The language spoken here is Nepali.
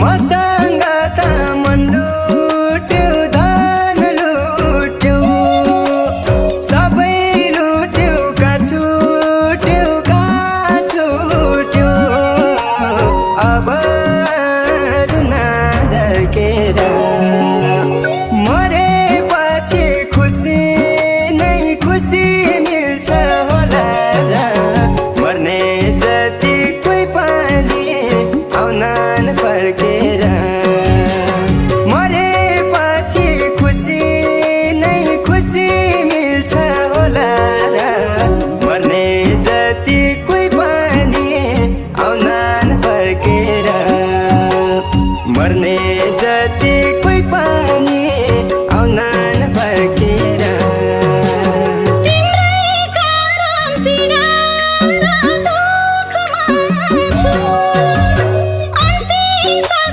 मसँग त मन लुट्यो धन लुट्यो सबै लुट्यो का छुट्यो अब रुना धर्केर मरेपछि खुसी नै खुसी मिल्छ होला र मर्ने जति कोही पनि आउनान् फर्केर मरेपछि खुसी नै खुसी मिल्छ होला र मर्ने जति कोही पनि आउनान् फर्केर मर्ने